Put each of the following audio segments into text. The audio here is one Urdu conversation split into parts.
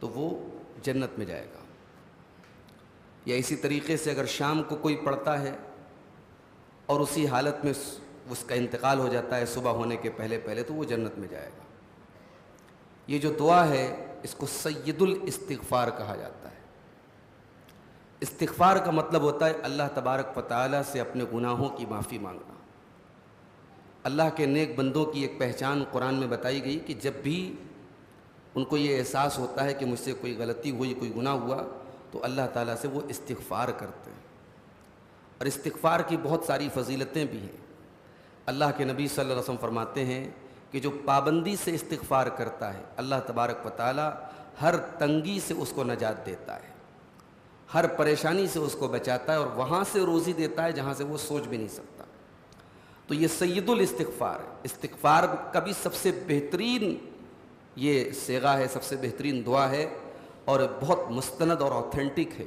تو وہ جنت میں جائے گا۔ یا اسی طریقے سے اگر شام کو کوئی پڑھتا ہے اور اسی حالت میں اس کا انتقال ہو جاتا ہے صبح ہونے کے پہلے پہلے، تو وہ جنت میں جائے گا۔ یہ جو دعا ہے اس کو سید الاستغفار کہا جاتا ہے۔ استغفار کا مطلب ہوتا ہے اللہ تبارک و تعالیٰ سے اپنے گناہوں کی معافی مانگنا۔ اللہ کے نیک بندوں کی ایک پہچان قرآن میں بتائی گئی کہ جب بھی ان کو یہ احساس ہوتا ہے کہ مجھ سے کوئی غلطی ہوئی، کوئی گناہ ہوا، تو اللہ تعالیٰ سے وہ استغفار کرتے ہیں۔ اور استغفار کی بہت ساری فضیلتیں بھی ہیں۔ اللہ کے نبی صلی اللہ علیہ وسلم فرماتے ہیں کہ جو پابندی سے استغفار کرتا ہے، اللہ تبارک و تعالیٰ ہر تنگی سے اس کو نجات دیتا ہے، ہر پریشانی سے اس کو بچاتا ہے، اور وہاں سے روزی دیتا ہے جہاں سے وہ سوچ بھی نہیں سکتا۔ تو یہ سید الاستغفار ہے۔ استغفار کا بھی سب سے بہترین یہ صیغہ ہے، سب سے بہترین دعا ہے، اور بہت مستند اور اوتھینٹک ہے۔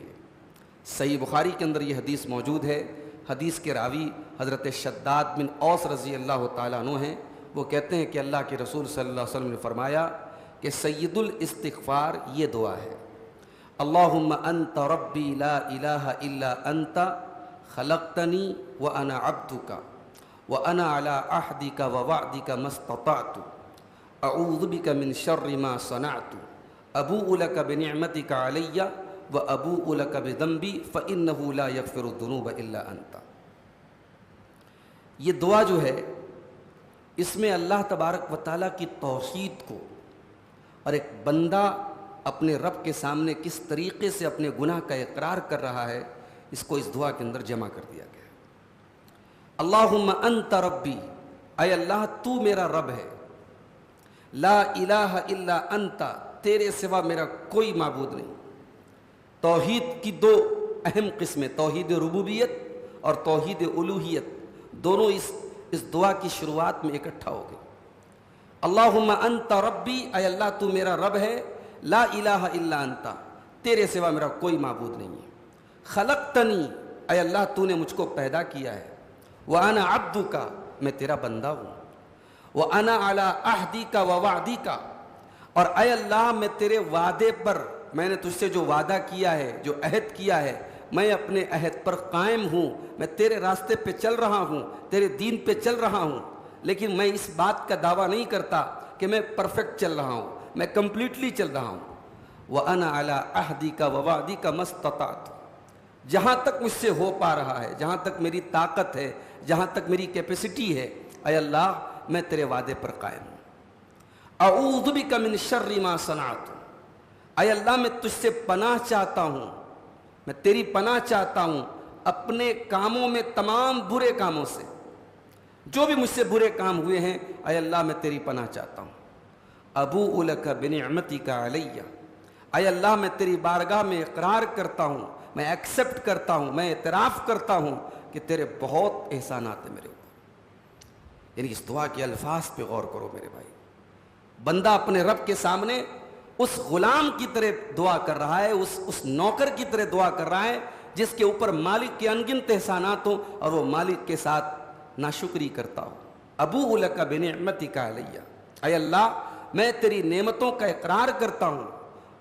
صحیح بخاری کے اندر یہ حدیث موجود ہے۔ حدیث کے راوی حضرت شداد بن اوس رضی اللہ تعالیٰ عنہ ہیں۔ وہ کہتے ہیں کہ اللہ کے رسول صلی اللہ علیہ وسلم نے فرمایا کہ سید الاستغفار یہ دعا ہے: اللہم انت ربی لا الہ الا انت خلقتنی وانا عبدک وانا علی عہدک ووعدک ما استطعت اعوذ بک من شر ما صنعت ابوء لک بنعمتک علی وابوء لک بذنبی فانہ لا یغفر الذنوب الا انت۔ یہ دعا جو ہے اس میں اللہ تبارک و تعالیٰ کی توحید کو، اور ایک بندہ اپنے رب کے سامنے کس طریقے سے اپنے گناہ کا اقرار کر رہا ہے، اس کو اس دعا کے اندر جمع کر دیا گیا ہے۔ اللہم انت ربی، اے اللہ تو میرا رب ہے، لا الہ الا انت، تیرے سوا میرا کوئی معبود نہیں۔ توحید کی دو اہم قسمیں، توحید ربوبیت اور توحید الوہیت، دونوں اس دعا کی شروعات میں اکٹھا ہو گئے۔ اللہم انت ربی، اے اللہ تو میرا رب ہے، لا الہ الا انت، تیرے سوا میرا کوئی معبود نہیں ہے۔ خلقتنی، اے اللہ تو نے مجھ کو پیدا کیا ہے، وانا عبدک، میں تیرا بندہ ہوں، وانا علی عہدک ووعدک، اور اے اللہ میں تیرے وعدے پر، میں نے تجھ سے جو وعدہ کیا ہے، جو عہد کیا ہے، میں اپنے عہد پر قائم ہوں، میں تیرے راستے پہ چل رہا ہوں، تیرے دین پہ چل رہا ہوں، لیکن میں اس بات کا دعویٰ نہیں کرتا کہ میں پرفیکٹ چل رہا ہوں، میں کمپلیٹلی چل رہا ہوں۔ وَأَنَا عَلَىٰ عَهْدِكَ وَوَعْدِكَ مَا اسْتَطَعْتُ، جہاں تک مجھ سے ہو پا رہا ہے، جہاں تک میری طاقت ہے، جہاں تک میری کیپیسٹی ہے، اے اللہ میں تیرے وعدے پر قائم ہوں۔ اعوذ بک من شر ما صنعت، اے اللہ میں تجھ سے پناہ چاہتا ہوں، میں تیری پناہ چاہتا ہوں اپنے کاموں میں، تمام برے کاموں سے، جو بھی مجھ سے برے کام ہوئے ہیں اے اللہ میں تیری پناہ چاہتا ہوں۔ ابوء لک بنعمتک علی، اے اللہ میں تیری بارگاہ میں اقرار کرتا ہوں، میں ایکسیپٹ کرتا ہوں، میں اعتراف کرتا ہوں کہ تیرے بہت احسانات ہیں میرے اوپر۔ یعنی اس دعا کے الفاظ پہ غور کرو میرے بھائی۔ بندہ اپنے رب کے سامنے اس غلام کی طرح دعا کر رہا ہے، اس نوکر کی طرح دعا کر رہا ہے جس کے اوپر مالک کے انگنت احسانات ہوں اور وہ مالک کے ساتھ ناشکری کرتا ہو۔ ابوء لک بنعمتک علی، اے اللہ میں تیری نعمتوں کا اقرار کرتا ہوں،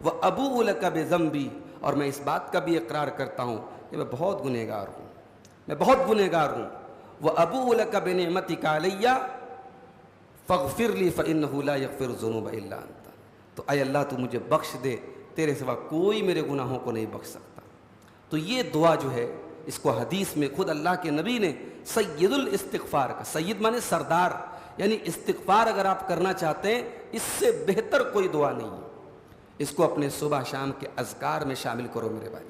وابوء لک بذنبی، اور میں اس بات کا بھی اقرار کرتا ہوں کہ میں بہت گنہگار ہوں، میں بہت گنہگار ہوں۔ وابوء لک بنعمتک علی فاغفر لی فانہ لا یغفر الذنوب الا انت، تو اے اللہ تو مجھے بخش دے، تیرے سوا کوئی میرے گناہوں کو نہیں بخش سکتا۔ تو یہ دعا جو ہے اس کو حدیث میں خود اللہ کے نبی نے سید الاستغفار کا، سید مانے سردار، یعنی استغفار اگر آپ کرنا چاہتے ہیں اس سے بہتر کوئی دعا نہیں ہے۔ اس کو اپنے صبح شام کے اذکار میں شامل کرو میرے بھائی۔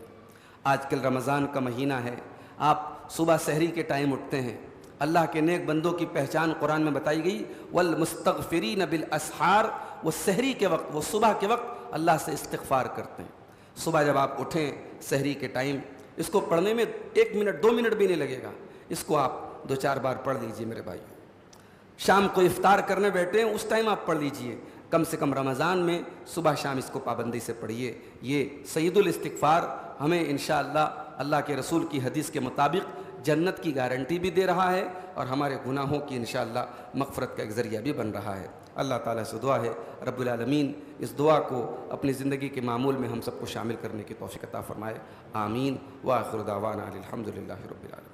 آج کل رمضان کا مہینہ ہے، آپ صبح سحری کے ٹائم اٹھتے ہیں، اللہ کے نیک بندوں کی پہچان قرآن میں بتائی گئی، والمستغفرین بالاسحار، وہ سحری کے وقت، وہ صبح کے وقت اللہ سے استغفار کرتے ہیں۔ صبح جب آپ اٹھیں سحری کے ٹائم، اس کو پڑھنے میں 1 منٹ 2 منٹ بھی نہیں لگے گا، اس کو آپ 2-4 بار پڑھ لیجئے میرے بھائی۔ شام کو افطار کرنے بیٹھے ہیں اس ٹائم آپ پڑھ لیجئے، کم سے کم رمضان میں صبح شام اس کو پابندی سے پڑھیے۔ یہ سید الاستغفار ہمیں انشاءاللہ اللہ کے رسول کی حدیث کے مطابق جنت کی گارنٹی بھی دے رہا ہے، اور ہمارے گناہوں کی انشاءاللہ مغفرت کا ایک ذریعہ بھی بن رہا ہے۔ اللہ تعالیٰ سے دعا ہے رب العالمین اس دعا کو اپنی زندگی کے معمول میں ہم سب کو شامل کرنے کی توفیق عطا فرمائے. آمین. وآخر دعوانا الحمد للہ رب العالمین.